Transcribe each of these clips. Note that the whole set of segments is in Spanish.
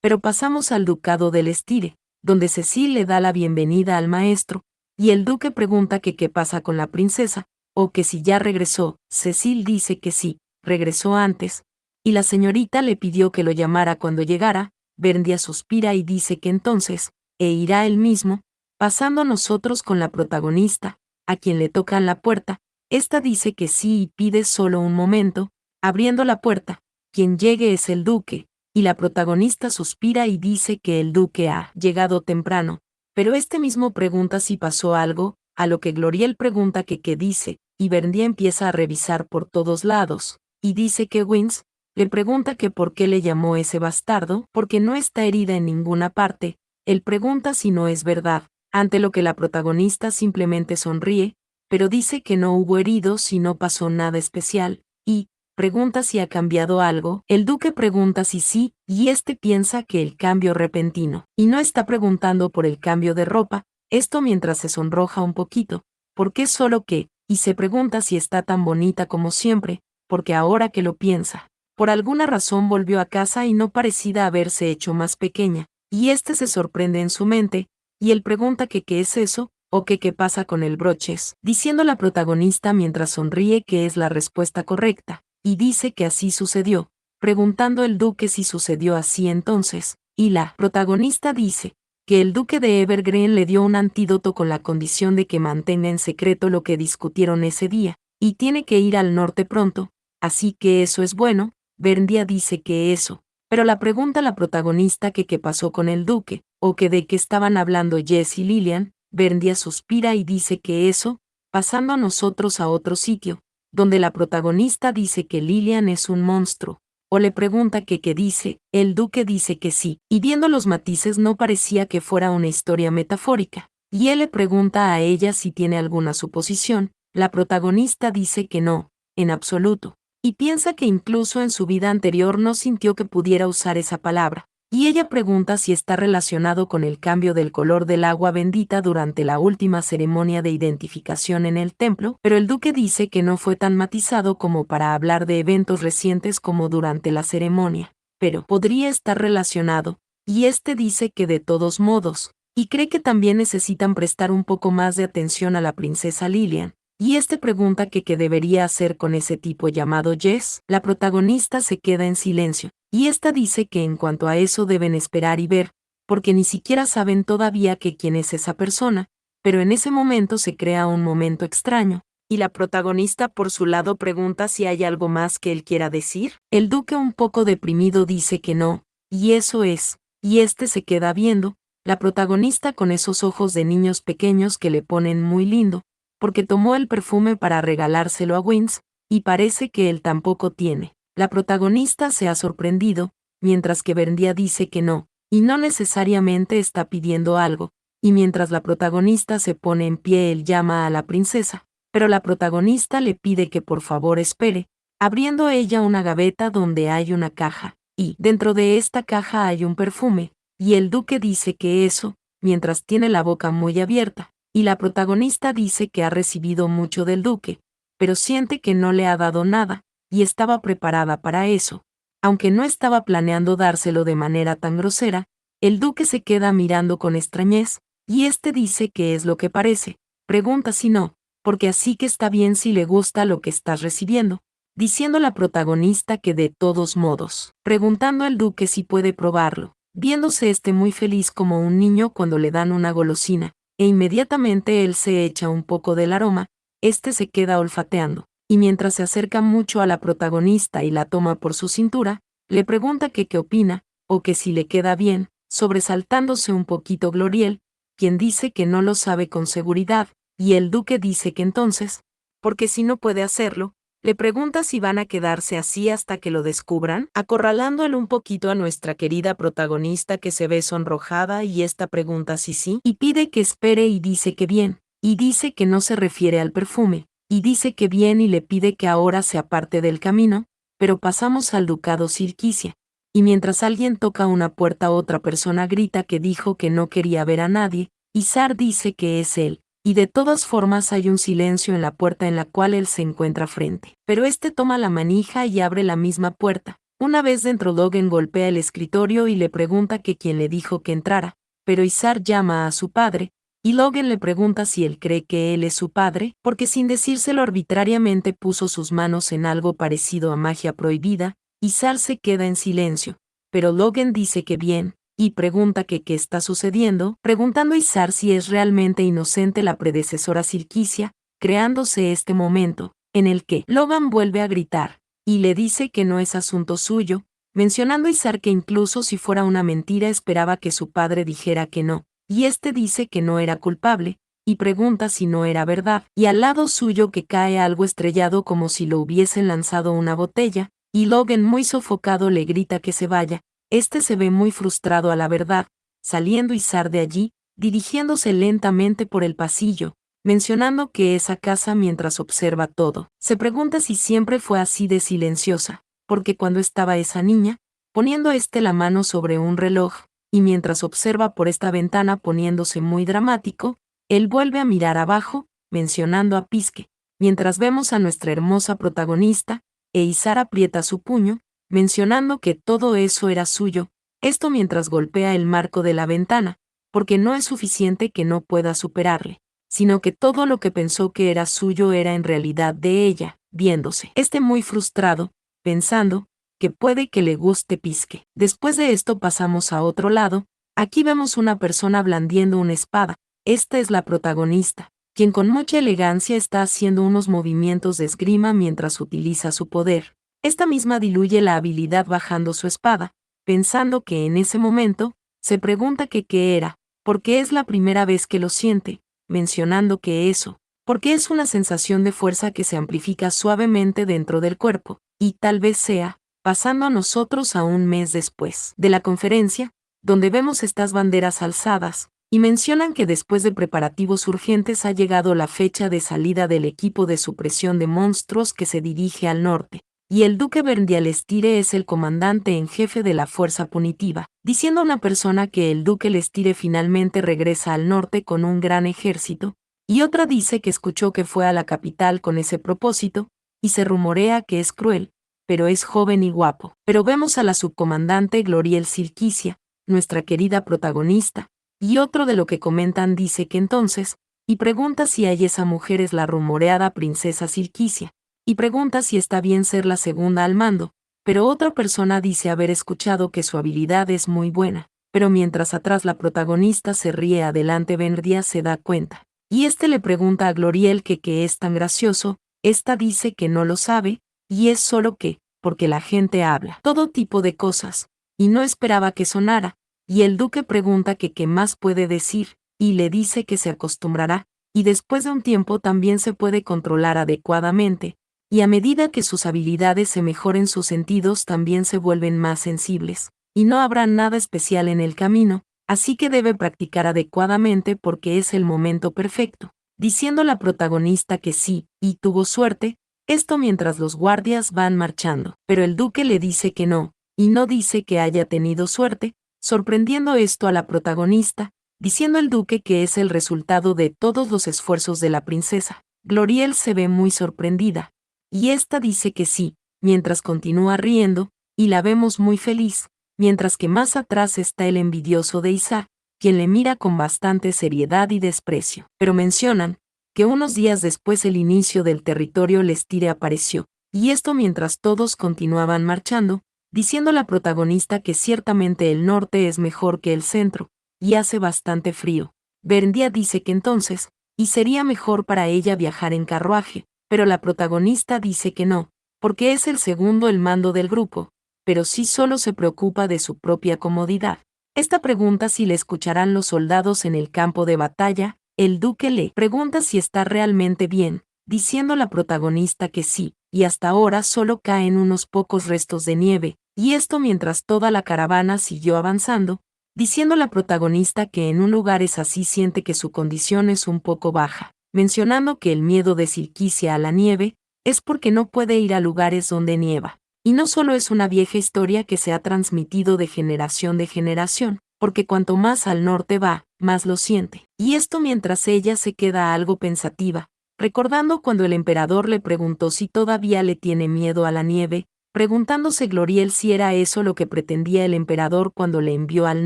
Pero pasamos al ducado del Estire, donde Cecil le da la bienvenida al maestro, y el duque pregunta que qué pasa con la princesa, o que si ya regresó. Cecil dice que sí, regresó antes, y la señorita le pidió que lo llamara cuando llegara. Berndia suspira y dice que entonces, irá él mismo, pasando nosotros con la protagonista, a quien le tocan la puerta. Esta dice que sí y pide solo un momento, abriendo la puerta. Quien llegue es el duque, y la protagonista suspira y dice que el duque ha llegado temprano, pero este mismo pregunta si pasó algo, a lo que Gloriel pregunta que qué dice, y Berndia empieza a revisar por todos lados, y dice que Wins le pregunta que por qué le llamó ese bastardo, porque no está herida en ninguna parte. Él pregunta si no es verdad, ante lo que la protagonista simplemente sonríe, pero dice que no hubo heridos y no pasó nada especial, y pregunta si ha cambiado algo. El duque pregunta si sí, y este piensa que el cambio repentino, y no está preguntando por el cambio de ropa, esto mientras se sonroja un poquito, porque solo que, y se pregunta si está tan bonita como siempre, porque ahora que lo piensa, por alguna razón volvió a casa y no parecida haberse hecho más pequeña, y este se sorprende en su mente, y él pregunta que qué es eso, o que qué pasa con el broches, diciendo la protagonista mientras sonríe que es la respuesta correcta, y dice que así sucedió, preguntando el duque si sucedió así entonces, y la protagonista dice que el duque de Evergreen le dio un antídoto con la condición de que mantenga en secreto lo que discutieron ese día, y tiene que ir al norte pronto, así que eso es bueno. Berndia dice que eso, pero la pregunta a la protagonista que qué pasó con el duque, o que de qué estaban hablando Jess y Lillian. Berndia suspira y dice que eso, pasando a nosotros a otro sitio, donde la protagonista dice que Lillian es un monstruo, o le pregunta que qué dice. El duque dice que sí, y viendo los matices no parecía que fuera una historia metafórica, y él le pregunta a ella si tiene alguna suposición. La protagonista dice que no, en absoluto, y piensa que incluso en su vida anterior no sintió que pudiera usar esa palabra, y ella pregunta si está relacionado con el cambio del color del agua bendita durante la última ceremonia de identificación en el templo, pero el duque dice que no fue tan matizado como para hablar de eventos recientes como durante la ceremonia, pero podría estar relacionado, y este dice que de todos modos, y cree que también necesitan prestar un poco más de atención a la princesa Lillian. Y este pregunta que qué debería hacer con ese tipo llamado Jess. La protagonista se queda en silencio, y esta dice que en cuanto a eso deben esperar y ver, porque ni siquiera saben todavía que quién es esa persona, pero en ese momento se crea un momento extraño, y la protagonista por su lado pregunta si hay algo más que él quiera decir. El duque un poco deprimido dice que no, y eso es, y este se queda viendo, la protagonista con esos ojos de niños pequeños que le ponen muy lindo, porque tomó el perfume para regalárselo a Wins, y parece que él tampoco tiene. La protagonista se ha sorprendido, mientras que Berndia dice que no, y no necesariamente está pidiendo algo, y mientras la protagonista se pone en pie él llama a la princesa, pero la protagonista le pide que por favor espere, abriendo ella una gaveta donde hay una caja, y dentro de esta caja hay un perfume, y el duque dice que eso, mientras tiene la boca muy abierta, y la protagonista dice que ha recibido mucho del duque, pero siente que no le ha dado nada, y estaba preparada para eso. Aunque no estaba planeando dárselo de manera tan grosera, el duque se queda mirando con extrañez, y este dice que es lo que parece. Pregunta si no, porque así que está bien si le gusta lo que estás recibiendo, diciendo la protagonista que de todos modos, preguntando al duque si puede probarlo, viéndose muy feliz como un niño cuando le dan una golosina, e inmediatamente él se echa un poco del aroma, se queda olfateando, y mientras se acerca mucho a la protagonista y la toma por su cintura, le pregunta que qué opina, o que si le queda bien, sobresaltándose un poquito Gloriel, quien dice que no lo sabe con seguridad, y el duque dice que entonces, porque si no puede hacerlo, le pregunta si van a quedarse así hasta que lo descubran, acorralándole un poquito a nuestra querida protagonista que se ve sonrojada y esta pregunta si sí, y pide que espere y dice que bien, y dice que no se refiere al perfume, y dice que bien y le pide que ahora se aparte del camino, pero pasamos al ducado Sirquicia, y mientras alguien toca una puerta otra persona grita que dijo que no quería ver a nadie, y Sar dice que es él. Y de todas formas hay un silencio en la puerta en la cual él se encuentra frente. Pero toma la manija y abre la misma puerta. Una vez dentro, Logan golpea el escritorio y le pregunta que quién le dijo que entrara, pero Izar llama a su padre, y Logan le pregunta si él cree que él es su padre, porque sin decírselo arbitrariamente puso sus manos en algo parecido a magia prohibida. Izar se queda en silencio, pero Logan dice que bien, y pregunta que qué está sucediendo, preguntando a Izar si es realmente inocente la predecesora Silquicia, creándose este momento, en el que Logan vuelve a gritar, y le dice que no es asunto suyo, mencionando a Izar que incluso si fuera una mentira esperaba que su padre dijera que no, y este dice que no era culpable, y pregunta si no era verdad, y al lado suyo que cae algo estrellado como si lo hubiesen lanzado una botella, y Logan muy sofocado le grita que se vaya. Este se ve muy frustrado a la verdad, saliendo Izar de allí, dirigiéndose lentamente por el pasillo, mencionando que esa casa mientras observa todo. Se pregunta si siempre fue así de silenciosa, porque cuando estaba esa niña, poniendo la mano sobre un reloj, y mientras observa por esta ventana poniéndose muy dramático, él vuelve a mirar abajo, mencionando a Pisque, mientras vemos a nuestra hermosa protagonista, e Izar aprieta su puño, mencionando que todo eso era suyo, esto mientras golpea el marco de la ventana, porque no es suficiente que no pueda superarle, sino que todo lo que pensó que era suyo era en realidad de ella, viéndose muy frustrado, pensando que puede que le guste Pisque. Después de esto pasamos a otro lado, aquí vemos una persona blandiendo una espada, esta es la protagonista, quien con mucha elegancia está haciendo unos movimientos de esgrima mientras utiliza su poder. Esta misma diluye la habilidad bajando su espada, pensando que en ese momento, se pregunta que qué era, porque es la primera vez que lo siente, mencionando que eso, porque es una sensación de fuerza que se amplifica suavemente dentro del cuerpo, y tal vez sea, pasando a nosotros a un mes después de la conferencia, donde vemos estas banderas alzadas, y mencionan que después de preparativos urgentes ha llegado la fecha de salida del equipo de supresión de monstruos que se dirige al norte, y el duque Verdial-Estire es el comandante en jefe de la fuerza punitiva, diciendo a una persona que el duque Lestire finalmente regresa al norte con un gran ejército, y otra dice que escuchó que fue a la capital con ese propósito, y se rumorea que es cruel, pero es joven y guapo. Pero vemos a la subcomandante Gloriel Silquicia, nuestra querida protagonista, y otro de lo que comentan dice que entonces, y pregunta si hay esa mujer es la rumoreada princesa Silquicia, y pregunta si está bien ser la segunda al mando, pero otra persona dice haber escuchado que su habilidad es muy buena, pero mientras atrás la protagonista se ríe adelante Vendria se da cuenta, y le pregunta a Gloriel que qué es tan gracioso, esta dice que no lo sabe, y es solo que, porque la gente habla todo tipo de cosas, y no esperaba que sonara, y el duque pregunta que qué más puede decir, y le dice que se acostumbrará, y después de un tiempo también se puede controlar adecuadamente, y a medida que sus habilidades se mejoren sus sentidos también se vuelven más sensibles, y no habrá nada especial en el camino, así que debe practicar adecuadamente porque es el momento perfecto, diciendo la protagonista que sí, y tuvo suerte, esto mientras los guardias van marchando, pero el duque le dice que no, y no dice que haya tenido suerte, sorprendiendo esto a la protagonista, diciendo el duque que es el resultado de todos los esfuerzos de la princesa. Gloriel se ve muy sorprendida, y esta dice que sí, mientras continúa riendo, y la vemos muy feliz, mientras que más atrás está el envidioso de Izar, quien le mira con bastante seriedad y desprecio. Pero mencionan que unos días después el inicio del territorio Lestire apareció, y esto mientras todos continuaban marchando, diciendo la protagonista que ciertamente el norte es mejor que el centro, y hace bastante frío. Verndia dice que entonces, y sería mejor para ella viajar en carruaje, pero la protagonista dice que no, porque es el segundo el mando del grupo, pero sí solo se preocupa de su propia comodidad. Esta pregunta si le escucharán los soldados en el campo de batalla, el duque le pregunta si está realmente bien, diciendo la protagonista que sí, y hasta ahora solo caen unos pocos restos de nieve, y esto mientras toda la caravana siguió avanzando, diciendo la protagonista que en un lugar es así siente que su condición es un poco baja, mencionando que el miedo de Silquicia a la nieve es porque no puede ir a lugares donde nieva. Y no solo es una vieja historia que se ha transmitido de generación de generación, porque cuanto más al norte va, más lo siente. Y esto mientras ella se queda algo pensativa, recordando cuando el emperador le preguntó si todavía le tiene miedo a la nieve, preguntándose Gloriel si era eso lo que pretendía el emperador cuando le envió al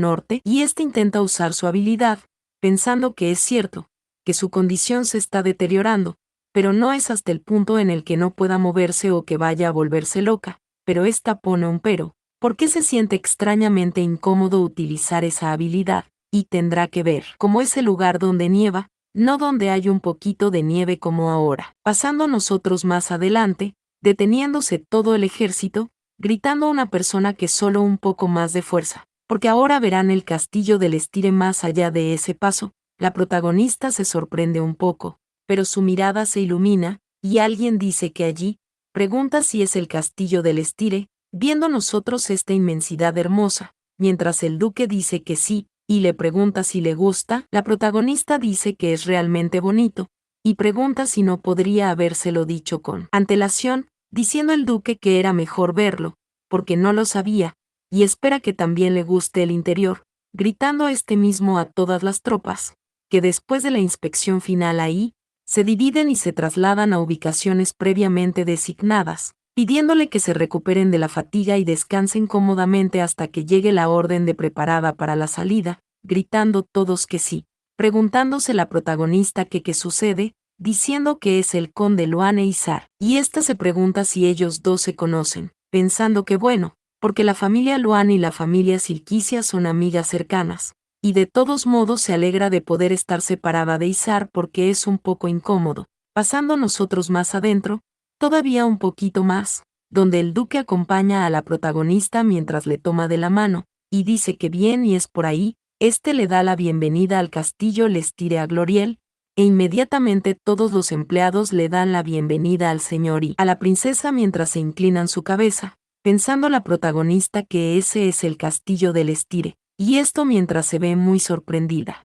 norte, y éste intenta usar su habilidad, pensando que es cierto, que su condición se está deteriorando, pero no es hasta el punto en el que no pueda moverse o que vaya a volverse loca, pero ésta pone un pero, porque se siente extrañamente incómodo utilizar esa habilidad, y tendrá que ver cómo es el lugar donde nieva, no donde hay un poquito de nieve como ahora. Pasando nosotros más adelante, deteniéndose todo el ejército, gritando a una persona que solo un poco más de fuerza, porque ahora verán el castillo del Estire más allá de ese paso. La protagonista se sorprende un poco, pero su mirada se ilumina, y alguien dice que allí, pregunta si es el castillo del Estire, viendo nosotros esta inmensidad hermosa, mientras el duque dice que sí, y le pregunta si le gusta, la protagonista dice que es realmente bonito, y pregunta si no podría habérselo dicho con antelación, diciendo el duque que era mejor verlo, porque no lo sabía, y espera que también le guste el interior, gritando este mismo a todas las tropas, que después de la inspección final ahí, se dividen y se trasladan a ubicaciones previamente designadas, pidiéndole que se recuperen de la fatiga y descansen cómodamente hasta que llegue la orden de preparada para la salida, gritando todos que sí, preguntándose la protagonista que qué sucede, diciendo que es el conde Luane Izar, y ésta se pregunta si ellos dos se conocen, pensando que bueno, porque la familia Luane y la familia Silquicia son amigas cercanas, y de todos modos se alegra de poder estar separada de Izar porque es un poco incómodo, pasando nosotros más adentro, todavía un poquito más, donde el duque acompaña a la protagonista mientras le toma de la mano, y dice que bien y es por ahí, este le da la bienvenida al castillo Lestire a Gloriel, e inmediatamente todos los empleados le dan la bienvenida al señor y a la princesa mientras se inclinan su cabeza, pensando la protagonista que ese es el castillo del Estire, y esto mientras se ve muy sorprendida.